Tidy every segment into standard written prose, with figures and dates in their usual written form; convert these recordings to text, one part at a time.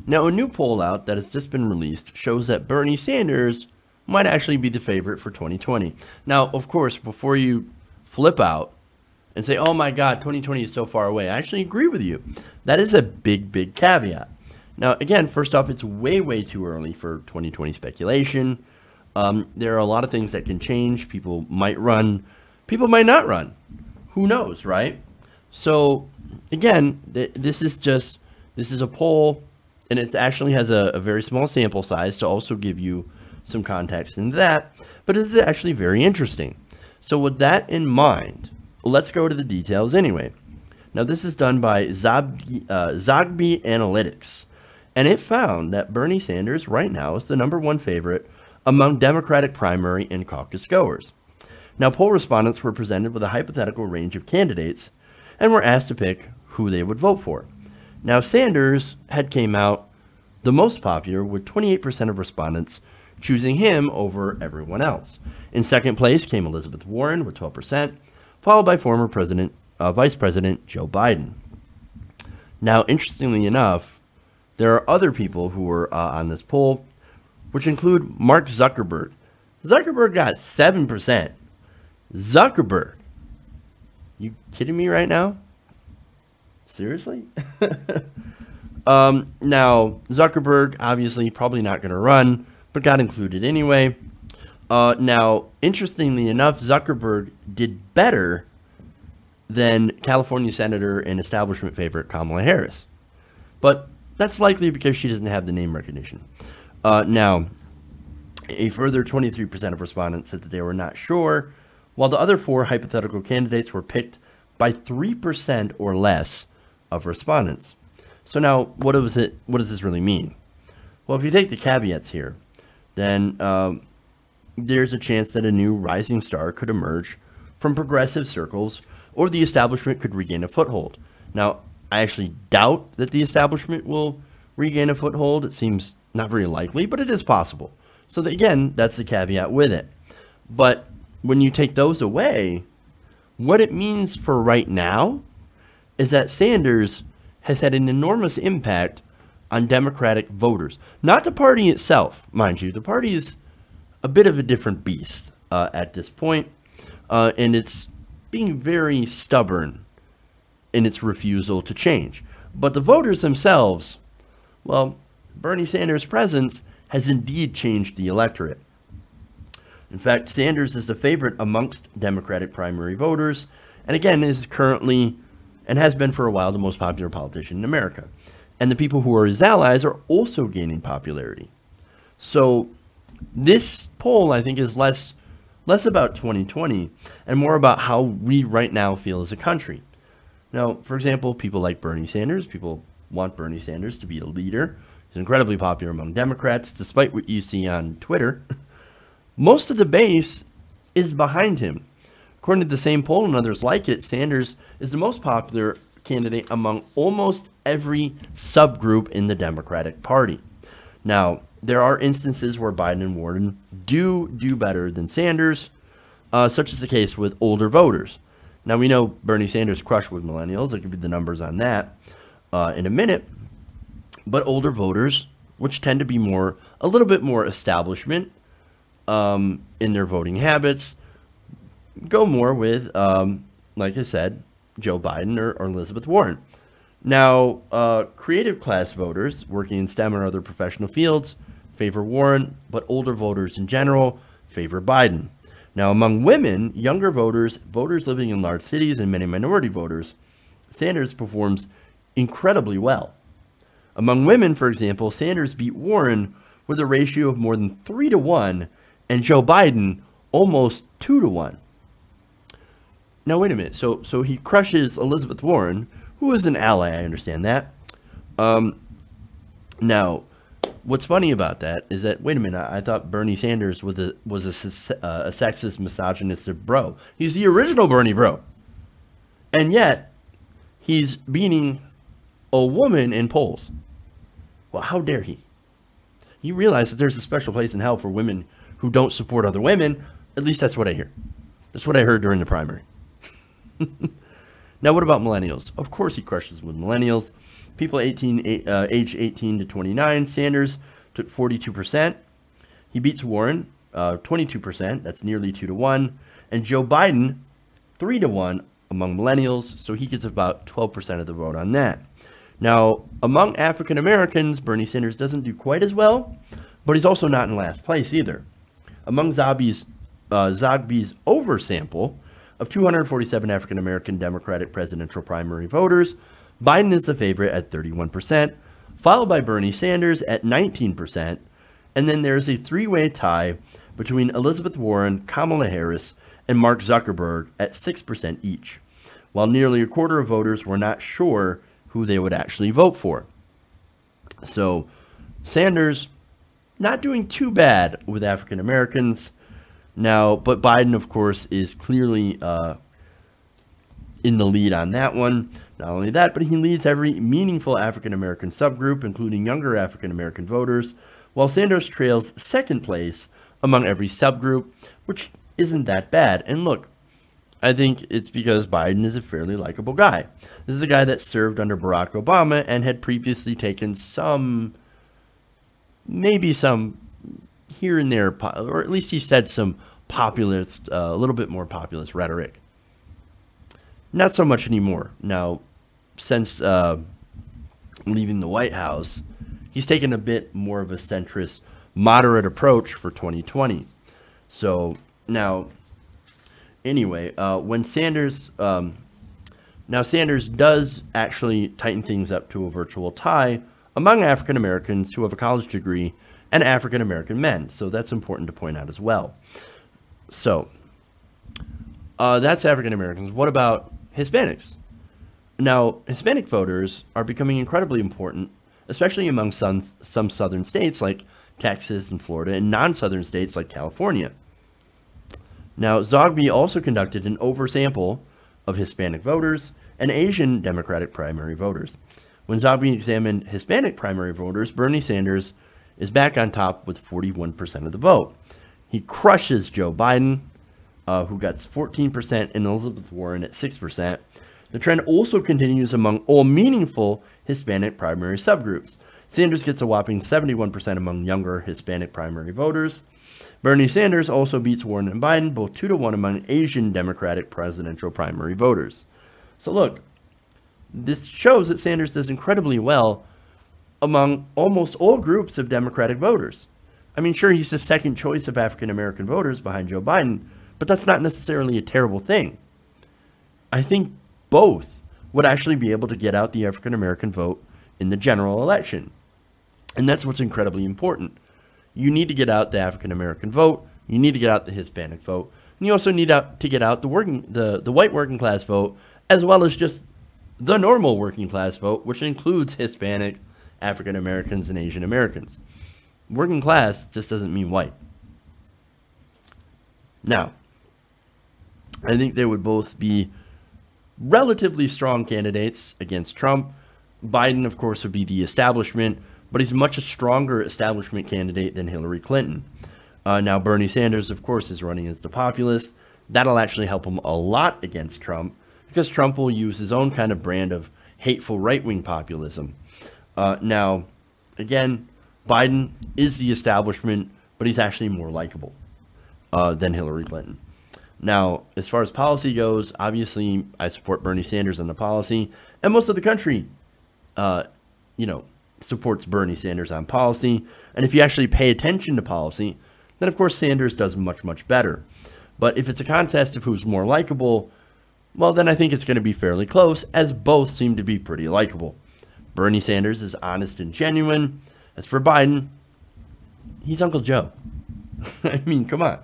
Now, a new poll out that has just been released shows that Bernie Sanders might actually be the favorite for 2020. Now, of course, before you flip out and say, oh my God, 2020 is so far away, I actually agree with you. That is a big, big caveat. Now, again, first off, it's way, way too early for 2020 speculation. There are a lot of things that can change. People might run. People might not run. Who knows, right? So, again, this is a poll, and it actually has a very small sample size to also give you some context into that. But this is actually very interesting. So with that in mind, let's go to the details anyway. Now, this is done by Zogby Analytics, and it found that Bernie Sanders right now is the #1 favorite among Democratic primary and caucus goers. Now, poll respondents were presented with a hypothetical range of candidates and were asked to pick who they would vote for. Now, Sanders had came out the most popular, with 28% of respondents choosing him over everyone else. In second place came Elizabeth Warren with 12%, followed by former Vice President Joe Biden. Now, interestingly enough, there are other people who were on this poll, which include Mark Zuckerberg. Zuckerberg got 7%. Zuckerberg. You kidding me right now? Seriously? Now, Zuckerberg, obviously, probably not going to run, but got included anyway. Now, interestingly enough, Zuckerberg did better than California Senator and establishment favorite Kamala Harris. But that's likely because she doesn't have the name recognition. Now, a further 23% of respondents said that they were not sure, while the other 4 hypothetical candidates were picked by 3% or less of respondents. So now, what does this really mean? Well, if you take the caveats here, then there's a chance that a new rising star could emerge from progressive circles, or the establishment could regain a foothold. Now, I actually doubt that the establishment will regain a foothold. It seems not very likely, but it is possible. So again, that's the caveat with it. But when you take those away, what it means for right now is that Sanders has had an enormous impact on Democratic voters. Not the party itself, mind you. The party is a bit of a different beast at this point, and it's being very stubborn in its refusal to change. But the voters themselves, well, Bernie Sanders' presence has indeed changed the electorate. In fact, Sanders is the favorite amongst Democratic primary voters, and again is currently, and has been for a while, the most popular politician in America. And the people who are his allies are also gaining popularity. So this poll, I think, is less about 2020 and more about how we right now feel as a country. Now, for example, people like Bernie Sanders, people want Bernie Sanders to be a leader. He's incredibly popular among Democrats, despite what you see on Twitter. Most of the base is behind him. According to the same poll and others like it, Sanders is the most popular candidate among almost every subgroup in the Democratic Party. Now, there are instances where Biden and Warren do better than Sanders, such as the case with older voters. Now, we know Bernie Sanders crushed with millennials. I'll give you the numbers on that in a minute. But older voters, which tend to be a little bit more establishment in their voting habits, go more with, like I said, Joe Biden or Elizabeth Warren. Now, creative class voters working in STEM or other professional fields favor Warren, but older voters in general favor Biden. Now, among women, younger voters, voters living in large cities, and many minority voters, Sanders performs incredibly well. Among women, for example, Sanders beat Warren with a ratio of more than 3-to-1, and Joe Biden almost 2-to-1. Now, wait a minute. So he crushes Elizabeth Warren, who is an ally. I understand that. Now, what's funny about that is that, wait a minute, I thought Bernie Sanders was a sexist, misogynistic bro. He's the original Bernie bro. And yet, he's beating a woman in polls. Well, how dare he? You realize that there's a special place in hell for women who don't support other women. At least that's what I hear. That's what I heard during the primary. Now, what about millennials? Of course he crushes with millennials. People aged 18 to 29, Sanders took 42%. He beats Warren, 22%. That's nearly 2 to 1. And Joe Biden, 3 to 1 among millennials. So he gets about 12% of the vote on that. Now, among African Americans, Bernie Sanders doesn't do quite as well, but he's also not in last place either. Among Zogby's oversample of 247 African American Democratic presidential primary voters, Biden is the favorite at 31%, followed by Bernie Sanders at 19%, and then there's a three-way tie between Elizabeth Warren, Kamala Harris, and Mark Zuckerberg at 6% each, while nearly a quarter of voters were not sure who they would actually vote for. So Sanders not doing too bad with African Americans now, but Biden, of course, is clearly in the lead on that one. Not only that, but he leads every meaningful African American subgroup, including younger African American voters, while Sanders trails second place among every subgroup, which isn't that bad. And look, I think it's because Biden is a fairly likable guy. This is a guy that served under Barack Obama and had previously taken maybe some here and there, or at least he said some populist, a little bit more populist rhetoric. Not so much anymore. Now, since leaving the White House, he's taken a bit more of a centrist, moderate approach for 2020. So now, anyway, when Sanders, now Sanders does actually tighten things up to a virtual tie among African Americans who have a college degree and African American men. So that's important to point out as well. So that's African Americans. What about Hispanics? Now, Hispanic voters are becoming incredibly important, especially among some southern states like Texas and Florida, and non-southern states like California. Now, Zogby also conducted an oversample of Hispanic voters and Asian Democratic primary voters. When Zogby examined Hispanic primary voters, Bernie Sanders is back on top with 41% of the vote. He crushes Joe Biden, who got 14%, and Elizabeth Warren at 6%. The trend also continues among all meaningful Hispanic primary subgroups. Sanders gets a whopping 71% among younger Hispanic primary voters. Bernie Sanders also beats Warren and Biden, both 2 to 1 among Asian Democratic presidential primary voters. So look, this shows that Sanders does incredibly well among almost all groups of Democratic voters. I mean, sure, he's the second choice of African American voters behind Joe Biden, but that's not necessarily a terrible thing. I think both would actually be able to get out the African American vote in the general election. And that's what's incredibly important. You need to get out the African American vote. You need to get out the Hispanic vote. And you also need to get out the white working class vote, as well as just the normal working class vote, which includes Hispanic, African Americans, and Asian Americans. Working class just doesn't mean white. Now, I think they would both be relatively strong candidates against Trump. Biden, of course, would be the establishment, but he's much a stronger establishment candidate than Hillary Clinton. Now, Bernie Sanders, of course, is running as the populist. That'll actually help him a lot against Trump, because Trump will use his own kind of brand of hateful right-wing populism. Now, again, Biden is the establishment, but he's actually more likable than Hillary Clinton. Now, as far as policy goes, obviously, I support Bernie Sanders on the policy, and most of the country, supports Bernie Sanders on policy. And if you actually pay attention to policy, then of course Sanders does much, much better. But if it's a contest of who's more likable, well, then I think it's going to be fairly close, as both seem to be pretty likable. Bernie Sanders is honest and genuine. As for Biden, he's Uncle Joe. I mean, come on.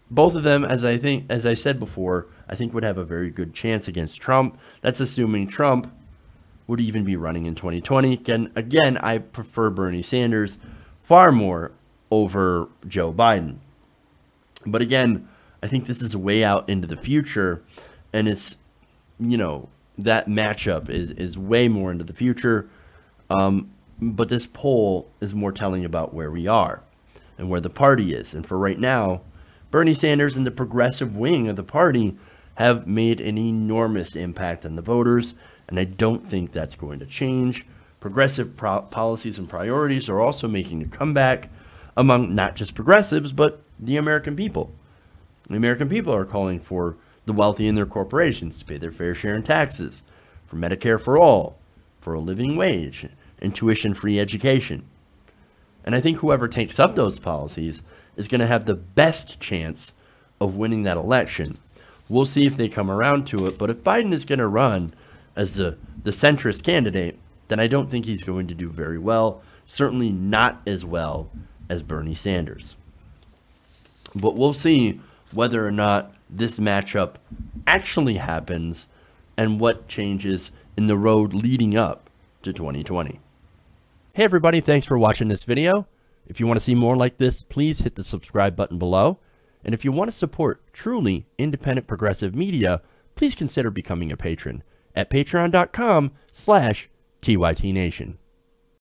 Both of them, as I said before, I think would have a very good chance against Trump. That's assuming Trump would even be running in 2020. Again, I prefer Bernie Sanders far more over Joe Biden. But again, I think this is way out into the future, and it's, that matchup is way more into the future. But this poll is more telling about where we are and where the party is. And for right now, Bernie Sanders and the progressive wing of the party have made an enormous impact on the voters, and I don't think that's going to change. Progressive policies and priorities are also making a comeback among not just progressives, but the American people. The American people are calling for the wealthy and their corporations to pay their fair share in taxes, for Medicare for all, for a living wage, and tuition-free education. And I think whoever takes up those policies is going to have the best chance of winning that election. We'll see if they come around to it, but if Biden is going to run as the centrist candidate, then I don't think he's going to do very well, certainly not as well as Bernie Sanders. But we'll see whether or not this matchup actually happens and what changes in the road leading up to 2020. Hey everybody, thanks for watching this video. If you want to see more like this, please hit the subscribe button below. And if you want to support truly independent progressive media, please consider becoming a patron at patreon.com/TYTNation.